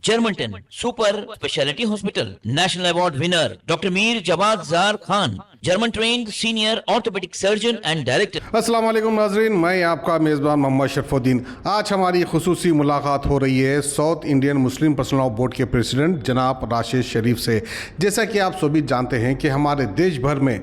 Germanton super speciality hospital, national award winner doctor Mir Jawad Jar Khan, German trained senior orthopaedic surgeon and director. अस्सलाम वालेकुम नाजरीन, मैं आपका मेज़बान मोहम्मद शरफुद्दीन। आज हमारी खुसूसी मुलाकात हो रही है south Indian Muslim personal law board के प्रेसिडेंट जनाब राशिद शरीफ से। जैसा कि आप सभी जानते हैं कि हमारे देश भर में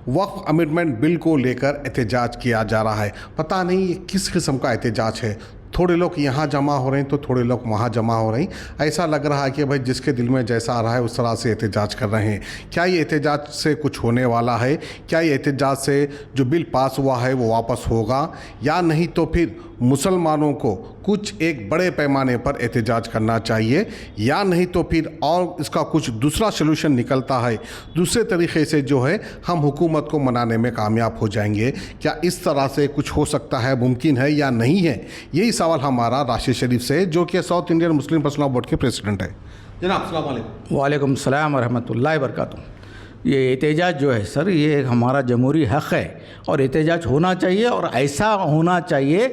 वक्फ अमेंडमेंट बिल को लेकर एहतजाज किया जा रहा है। पता नहीं ये किस किस्म का एहतजाज है, थोड़े लोग यहाँ जमा हो रहे हैं तो थोड़े लोग वहाँ जमा हो रहे हैं। ऐसा लग रहा है कि भाई जिसके दिल में जैसा आ रहा है उस तरह से एहतजाज कर रहे हैं। क्या ये एहतजाज से कुछ होने वाला है? क्या ये एहतजाज से जो बिल पास हुआ है वो वापस होगा या नहीं? तो फिर मुसलमानों को कुछ एक बड़े पैमाने पर एहतजाज करना चाहिए या नहीं? तो फिर और इसका कुछ दूसरा सलूशन निकलता है, दूसरे तरीके से जो है हम हुकूमत को मनाने में कामयाब हो जाएंगे। क्या इस तरह से कुछ हो सकता है, मुमकिन है या नहीं है? यही सवाल हमारा राशिद शरीफ से, जो कि south Indian Muslim personal law board के प्रेसिडेंट है। जनाब अस्सलाम वालेकुम। वालेकुम सलाम वरहमतुल्लाहि वबरकातुहू। ये एहतजाज जो है सर, ये हमारा जमहूरी हक़ है और एहतजाज होना चाहिए। और ऐसा होना चाहिए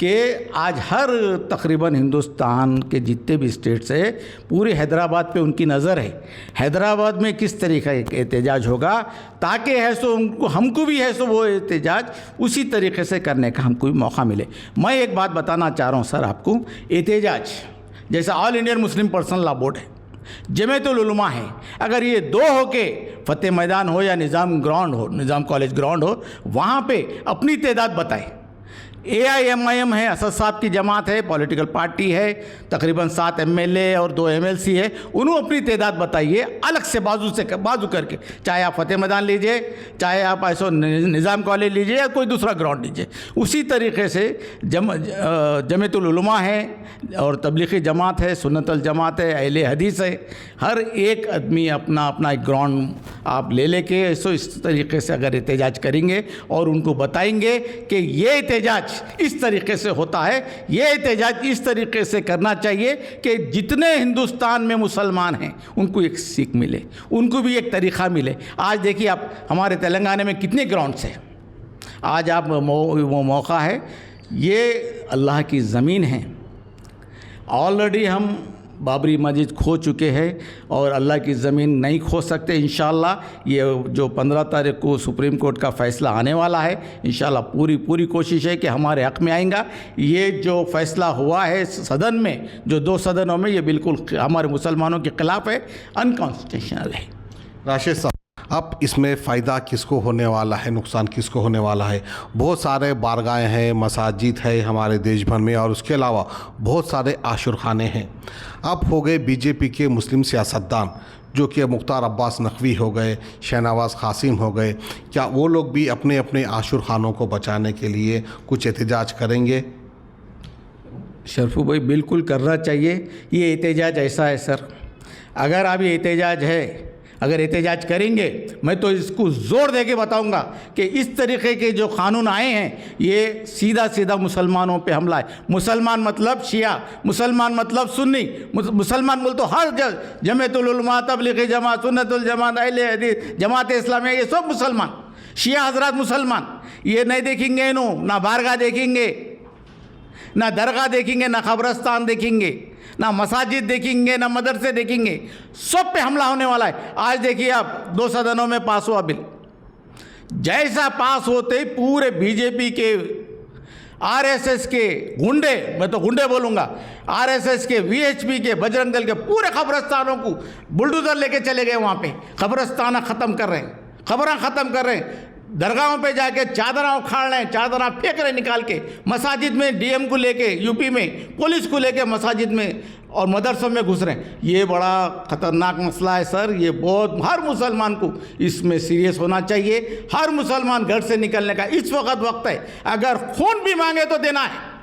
कि आज हर तकरीबन हिंदुस्तान के जितने भी स्टेट्स है, पूरे हैदराबाद पे उनकी नज़र है। हैदराबाद में किस तरीके का एहतजाज होगा ताकि है सो उनको, हमको भी है सो वो एहतजाज उसी तरीके से करने का हमको भी मौका मिले। मैं एक बात बताना चाह रहा हूँ सर आपको, एहतजाज जैसा all Indian Muslim personal law board है, जमीयतुल उलमा है, अगर ये दो हो के फतेह मैदान हो या निज़ाम ग्राउंड हो, निज़ाम कॉलेज ग्राउंड हो, वहाँ पे अपनी तादाद बताए। AIMIM है, असद साहब की जमात है, पॉलिटिकल पार्टी है, तकरीबन 7 MLA और 2 MLC है, उन्होंने अपनी तादाद बताइए अलग से बाजू करके। चाहे आप फतेह मैदान लीजिए, चाहे आप ऐसा निज़ाम कॉलेज लीजिए या कोई दूसरा ग्राउंड लीजिए। उसी तरीके से जमीयतुल उलमा है और तबलीगी जमात है, सुन्नतुल जमात है, अहले हदीस है, हर एक आदमी अपना अपना एक ग्राउंड आप ले लेके ऐसो इस तरीके से अगर एहतजाज करेंगे और उनको बताएंगे कि ये एहतजाज इस तरीके से होता है, ये एहतजाज इस तरीके से करना चाहिए कि जितने हिंदुस्तान में मुसलमान हैं उनको एक सीख मिले, उनको भी एक तरीक़ा मिले। आज देखिए आप हमारे तेलंगाना में कितने ग्राउंड्स हैं, आज आप वो मौका है, ये अल्लाह की ज़मीन है। ऑलरेडी हम बाबरी मस्जिद खो चुके हैं और अल्लाह की ज़मीन नहीं खो सकते। इंशाअल्लाह ये जो 15 तारीख को सुप्रीम कोर्ट का फ़ैसला आने वाला है, इंशाअल्लाह पूरी कोशिश है कि हमारे हक़ में आएगा। ये जो फ़ैसला हुआ है सदन में, जो 2 सदनों में, ये बिल्कुल हमारे मुसलमानों के ख़िलाफ़ है, अनकॉन्स्टिट्यूशनल है। राशिद साहब, अब इसमें फ़ायदा किसको होने वाला है, नुकसान किसको होने वाला है? बहुत सारे बारगाहें हैं, मसाजिद है हमारे देश भर में, और उसके अलावा बहुत सारे आशुर खाने हैं। अब हो गए बीजेपी के मुस्लिम सियासतदान, जो कि मुख्तार अब्बास नकवी हो गए, शहनवाज़ क़ासिम हो गए, क्या वो लोग भी अपने अपने आशुर खानों को बचाने के लिए कुछ एहतजाज करेंगे? शरफू भाई, बिल्कुल करना चाहिए। ये एहतजाज ऐसा है सर, अगर आप ये एहतजाज है, अगर एहतजाज करेंगे, मैं तो इसको ज़ोर दे के बताऊँगा कि इस तरीके के जो कानून आए हैं ये सीधा मुसलमानों पे हमला है। मुसलमान मतलब शिया, मुसलमान मतलब सुन्नी, मुसलमान बोल तो हर जमीयतुल उलमा, तबलीगी जमात, सुन्नतुल जमात, अहले हदीस, जमात इस्लामिया, ये सब मुसलमान, शिया हजरत मुसलमान। ये नहीं देखेंगे ना बारगाह देखेंगे, ना दरगाह देखेंगे, ना कब्रस्तान देखेंगे, ना मसाजिद देखेंगे, ना मदरसे देखेंगे, सब पे हमला होने वाला है। आज देखिए आप 2 सदनों में पास हुआ बिल, जैसा पास होते ही पूरे बीजेपी के, RSS के गुंडे, मैं तो गुंडे बोलूँगा, RSS के, VHP के, बजरंग दल के पूरे कब्रस्तानों को बुलडोज़र लेके चले गए। वहाँ पे कब्रस्तान ख़त्म कर रहे हैं, खबरें ख़त्म कर रहे हैं, दरगाहों पे जाके चादरा उखाड़ रहे हैं, चादरा फेंक रहे निकाल के, मसाजिद में DM को लेके, यूपी में पुलिस को लेके मसाजिद में और मदरसों में घुस रहे हैं। ये बड़ा ख़तरनाक मसला है सर। ये बहुत, हर मुसलमान को इसमें सीरियस होना चाहिए। हर मुसलमान घर से निकलने का इस वक्त है। अगर खून भी मांगे तो देना है,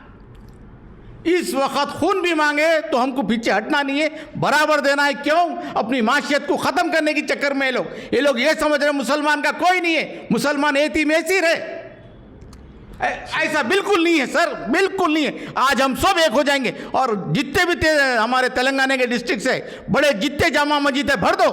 इस वक्त खून भी मांगे तो हमको पीछे हटना नहीं है, बराबर देना है। क्यों? अपनी माशियत को ख़त्म करने के चक्कर में ये लोग ये समझ रहे मुसलमान का कोई नहीं है, मुसलमान एतीम ऐसीर है। ऐसा बिल्कुल नहीं है सर, बिल्कुल नहीं है। आज हम सब एक हो जाएंगे और जितने भी हमारे तेलंगाना के डिस्ट्रिक्ट से बड़े जितने जामा मस्जिद है भर दो,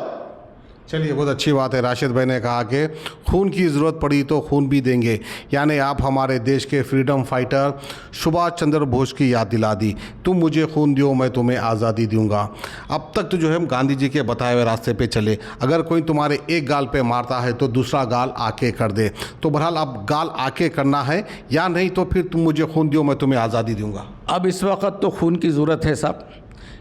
चलिए, बहुत अच्छी बात है। राशिद भाई ने कहा कि खून की ज़रूरत पड़ी तो खून भी देंगे, यानी आप हमारे देश के फ्रीडम फाइटर सुभाष चंद्र बोस की याद दिला दी। तुम मुझे खून दो, मैं तुम्हें आज़ादी दूंगा। अब तक तो जो है हम गांधी जी के बताए हुए रास्ते पे चले। अगर कोई तुम्हारे एक गाल पे मारता है तो दूसरा गाल आके कर दे। तो बहरहाल अब गाल आके करना है, या नहीं तो फिर तुम मुझे खून दो, मैं तुम्हें आज़ादी दूंगा। अब इस वक्त तो खून की ज़रूरत है साहब।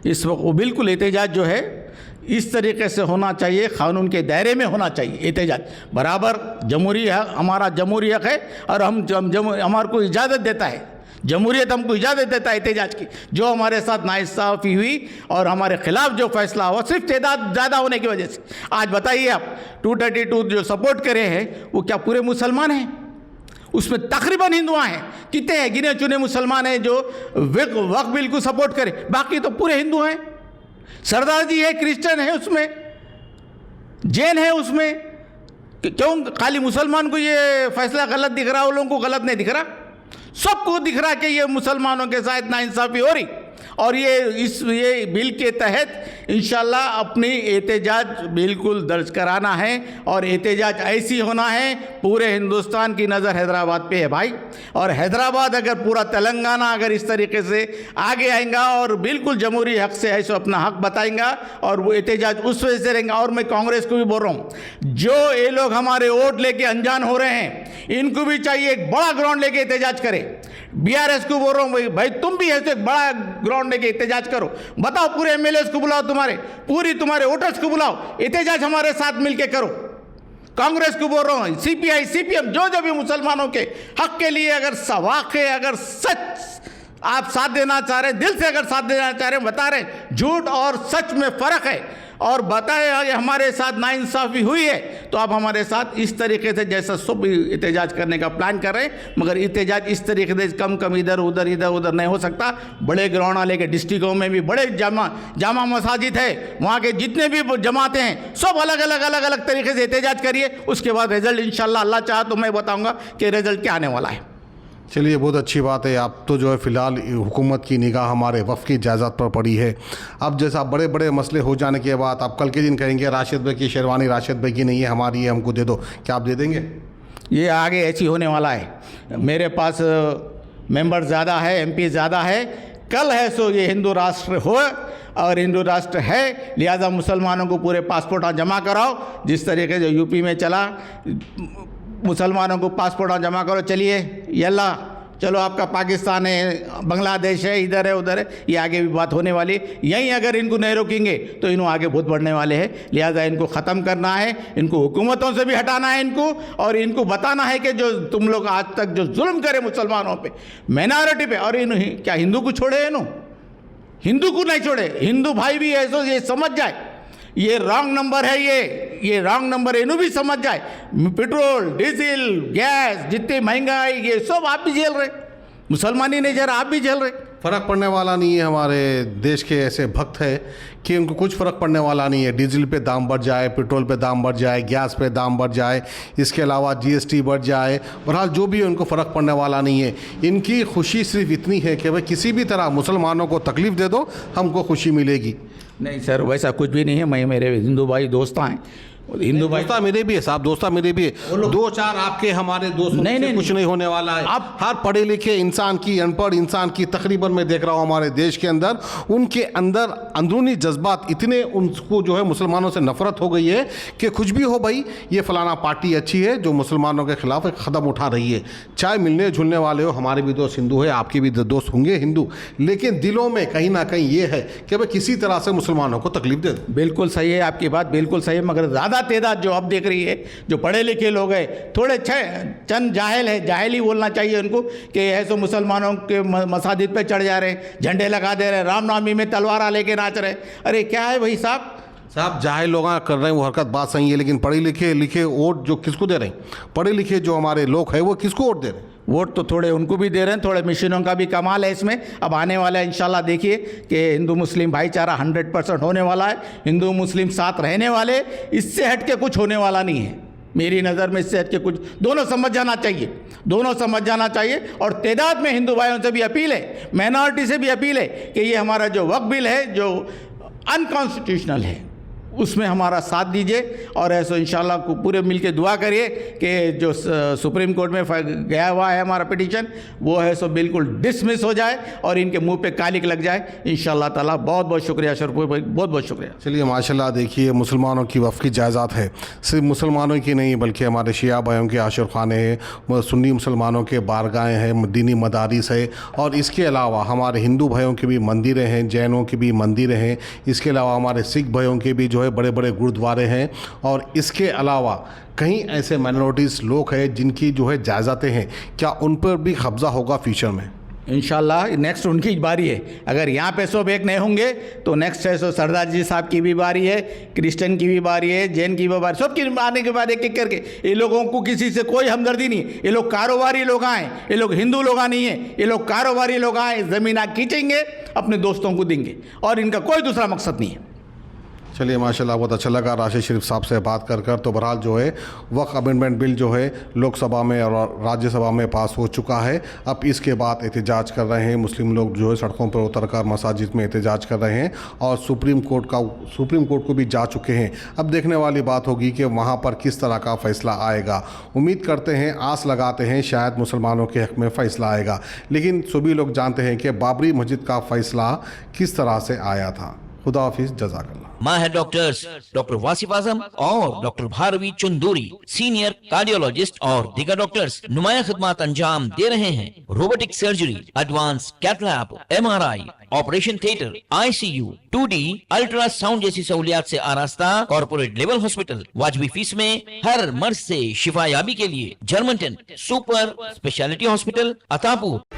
इस वक्त वो बिल्कुल एहतजाज जो है इस तरीके से होना चाहिए, कानून के दायरे में होना चाहिए। एहतजाज बराबर जमहूरी हक, हमारा जमहूरी हक है और हमारे को इजाज़त देता है, जमहूरियत हमको इजाज़त देता है एहतजाज की। जो हमारे साथ नाइंसाफ़ी हुई और हमारे खिलाफ जो फैसला हुआ सिर्फ तादाद ज़्यादा होने की वजह से। आज बताइए आप 232 जो सपोर्ट करे हैं वो क्या पूरे मुसलमान हैं? उसमें तकरीबन हिंदुआ हैं। कितने हैं? गिने चुने मुसलमान हैं जो वक्फ बिल को सपोर्ट करें, बाकी तो पूरे हिंदू हैं। सरदार जी है, क्रिश्चियन है उसमें, जैन है उसमें। क्यों खाली मुसलमान को ये फैसला गलत दिख रहा? उन लोगों को गलत नहीं दिख रहा, सबको दिख रहा कि ये मुसलमानों के साथ नाइंसाफ़ी हो रही। और ये बिल के तहत इंशाल्लाह अपनी एहतजाज बिल्कुल दर्ज कराना है और एहतजाज ऐसी होना है। पूरे हिंदुस्तान की नज़र हैदराबाद पे है भाई, और हैदराबाद अगर पूरा तेलंगाना अगर इस तरीके से आगे आएगा और बिल्कुल जमहूरी हक से ऐसे अपना हक बताएंगा और वो एहतजाज उस वजह से रहेंगे। और मैं कांग्रेस को भी बोल रहा हूँ, जो ये लोग हमारे वोट लेके अनजान हो रहे हैं, इनको भी चाहिए एक बड़ा ग्राउंड लेके एहतजाज करें। बीआरएस को बोल रहा हूँ भाई, तुम भी ऐसे एक बड़ा ग्राउंड लेके एहतजाज करो, बताओ पूरे एमएलएस को बुलाओ, तुम्हारे वोटर्स को बुलाओ, एहतजाज हमारे साथ मिलके करो। कांग्रेस को बोल रहा हूँ, सीपीआई सीपीएम जो भी मुसलमानों के हक के लिए अगर वाकई अगर सच आप साथ देना चाह रहे हैं, दिल से अगर साथ देना चाह रहे हैं, बता रहे हैं झूठ और सच में फ़र्क है, और बताए हमारे साथ नाइंसाफ़ी हुई है, तो आप हमारे साथ इस तरीके से जैसा सब एहतजाज करने का प्लान कर रहे हैं, मगर एहतजाज इस तरीके से कम इधर उधर नहीं हो सकता। बड़े ग्राउंड वाले के डिस्ट्रिक्टों में भी बड़े जामा मसाजिद है, वहाँ के जितने भी जमाते हैं सब अलग अलग तरीके से एहतजाज करिए। उसके बाद रिजल्ट इंशाल्लाह अल्लाह चाहा तो मैं बताऊँगा कि रिजल्ट क्या आने वाला है। चलिए, बहुत अच्छी बात है। अब तो जो है फ़िलहाल हुकूमत की निगाह हमारे वफ़ की जायदाद पर पड़ी है। अब जैसा बड़े बड़े मसले हो जाने के बाद आप कल के दिन कहेंगे राशिद भाई की शेरवानी राशिद भाई की नहीं है, हमारी है, हमको दे दो, क्या आप दे देंगे? ये आगे ऐसी होने वाला है। मेरे पास मेंबर ज़्यादा है, एमपी ज़्यादा है। कल है सो ये हिंदू राष्ट्र हो और हिंदू राष्ट्र है, लिहाजा मुसलमानों को पूरे पासपोर्ट जमा कराओ। जिस तरीके से यूपी में चला, मुसलमानों को पासपोर्ट जमा करो, चलिए यल्ला चलो आपका पाकिस्तान है, बांग्लादेश है, इधर है उधर है, ये आगे भी बात होने वाली है। यहीं अगर इनको नहीं रोकेंगे तो इन्हों आगे बहुत बढ़ने वाले हैं। लिहाजा इनको ख़त्म करना है, इनको हुकूमतों से भी हटाना है इनको, और इनको बताना है कि जो तुम लोग आज तक जो जुल्म करे मुसलमानों पे, माइनॉरिटी पे, और इन क्या हिंदू को छोड़े? इन्हों हिंदू को नहीं छोड़े। हिंदू भाई भी ऐसा ये समझ जाए ये रॉन्ग नंबर है, ये रॉन्ग नंबर है, इन्हों भी समझ जाए। पेट्रोल डीजल गैस जितनी महंगाई, ये सब आप भी झेल रहे, मुसलमान ही नहीं झेल रहे, आप भी झेल रहे। फ़र्क पड़ने वाला नहीं है। हमारे देश के ऐसे भक्त हैं कि उनको कुछ फ़र्क पड़ने वाला नहीं है। डीजल पे दाम बढ़ जाए, पेट्रोल पे दाम बढ़ जाए, गैस पे दाम बढ़ जाए, इसके अलावा जीएसटी बढ़ जाए, बहरहाल जो भी है उनको फ़र्क पड़ने वाला नहीं है। इनकी खुशी सिर्फ इतनी है कि भाई किसी भी तरह मुसलमानों को तकलीफ़ दे दो, हमको खुशी मिलेगी। नहीं सर, वैसा कुछ भी नहीं है। मैं मेरे हिंदू भाई दोस्त हैं, हिंदू भाई दोस्ता मेरे भी है साहब, दोस्ता मेरे भी है। दो चार आपके हमारे दोस्त नहीं, कुछ नहीं होने वाला है। आप हर पढ़े लिखे इंसान की, अनपढ़ इंसान की तकरीबन मैं देख रहा हूँ हमारे देश के अंदर, उनके अंदर अंदरूनी जज्बात इतने, उनको जो है मुसलमानों से नफरत हो गई है कि कुछ भी हो भाई, ये फलाना पार्टी अच्छी है जो मुसलमानों के खिलाफ एक कदम उठा रही है। चाहे मिलने जुलने वाले हो, हमारे भी दोस्त हिंदू है, आपके भी दोस्त होंगे हिंदू, लेकिन दिलों में कहीं ना कहीं ये है कि भाई किसी तरह से मुसलमानों को तकलीफ दे दो। बिल्कुल सही है आपकी बात, बिल्कुल सही है, मगर ज़्यादा तादाद जो अब देख रही है, जो पढ़े लिखे लोग हैं, थोड़े चंद जाहिल है, जाहिल ही बोलना चाहिए उनको कि ऐसे मुसलमानों के मसाजिद पे चढ़ जा रहे हैं, झंडे लगा दे रहे हैं, रामनवमी में तलवार लेके नाच रहे हैं। अरे क्या है भाई साहब, जाहिल लोग कर रहे हैं वो हरकत, बात सही है, लेकिन पढ़े लिखे वोट जो किसको दे रहे हैं? पढ़े लिखे जो हमारे लोग हैं वो किसको वोट दे रहे हैं? वोट तो थोड़े उनको भी दे रहे हैं, थोड़े मिशनों का भी कमाल है इसमें। अब आने वाला है इंशाल्लाह, देखिए कि हिंदू मुस्लिम भाईचारा 100% होने वाला है, हिंदू मुस्लिम साथ रहने वाले, इससे हट के कुछ होने वाला नहीं है मेरी नज़र में। इससे हट के कुछ दोनों समझ जाना चाहिए, दोनों समझ जाना चाहिए। और तादाद में हिंदू भाइयों से भी अपील है, माइनॉरिटी से भी अपील है कि ये हमारा जो वक्फ बिल है जो अनकॉन्स्टिट्यूशनल है, उसमें हमारा साथ दीजिए और ऐसा इंशाल्लाह पूरे मिलके दुआ करिए कि जो सुप्रीम कोर्ट में गया हुआ है हमारा पिटीशन, वो है सो बिल्कुल डिसमिस हो जाए और इनके मुंह पे कालिक लग जाए इंशाल्लाह ताला। बहुत बहुत शुक्रिया शरफुल भाई, बहुत बहुत शुक्रिया। चलिए माशाल्लाह, देखिए मुसलमानों की वफ़ की जायदाद है, सिर्फ मुसलमानों की नहीं बल्कि हमारे शिया भाइयों के आशिरखाने हैं, सुन्नी मुसलमानों के बारगाहें हैं, दीनी मदारिस है, और इसके अलावा हमारे हिंदू भाइयों के भी मंदिरें हैं, जैनों की भी मंदिरें हैं, इसके अलावा हमारे सिख भाइयों के भी जो है बड़े बड़े गुरुद्वारे हैं, और इसके अलावा कहीं ऐसे माइनॉरिटीज़ लोग हैं जिनकी जो है जायदादें हैं, क्या उन पर भी कब्ज़ा होगा फ्यूचर में? इंशाल्लाह नेक्स्ट उनकी बारी है। अगर यहाँ पे सब एक नहीं होंगे तो नेक्स्ट है सो सरदार जी साहब की भी बारी है, क्रिश्चियन की भी बारी है, जैन की भी बारी, सबकी आने के बाद एक एक करके। ये लोगों को किसी से कोई हमदर्दी नहीं, ये लोग कारोबारी लोग आए, ये लोग हिंदू लोग नहीं है, ये लोग कारोबारी लोग आए, ज़मीन खींचेंगे अपने दोस्तों को देंगे और इनका कोई दूसरा मकसद नहीं है। चलिए माशाल्लाह, बहुत अच्छा लगा राशिद शरीफ साहब से बात कर। तो बहरहाल जो है वक्फ अमेंडमेंट बिल जो है लोकसभा में और राज्यसभा में पास हो चुका है। अब इसके बाद एहतजाज कर रहे हैं मुस्लिम लोग, जो है सड़कों पर उतरकर मसाजिद में एहतजाज कर रहे हैं और सुप्रीम कोर्ट को भी जा चुके हैं। अब देखने वाली बात होगी कि वहाँ पर किस तरह का फ़ैसला आएगा। उम्मीद करते हैं, आस लगाते हैं शायद मुसलमानों के हक़ में फ़ैसला आएगा, लेकिन सभी लोग जानते हैं कि बाबरी मस्जिद का फ़ैसला किस तरह से आया था। खुदा हाफिज़, जज़ाकल्लाह। माहिर डॉक्टर्स डॉक्टर वासिफ आजम और doctor Bharvi Chunduri, senior cardiologist और दीगर डॉक्टर्स नुमाया खिदमत अंजाम दे रहे हैं। Robotic surgery, advance cath lab, MRI, operation theatre, ICU, 2D ultrasound जैसी सहूलियात से आरास्ता कॉर्पोरेट लेवल हॉस्पिटल। वाजबी फीस में हर मर्ज से शिफायाबी के लिए German 10 super speciality hospital Attapur.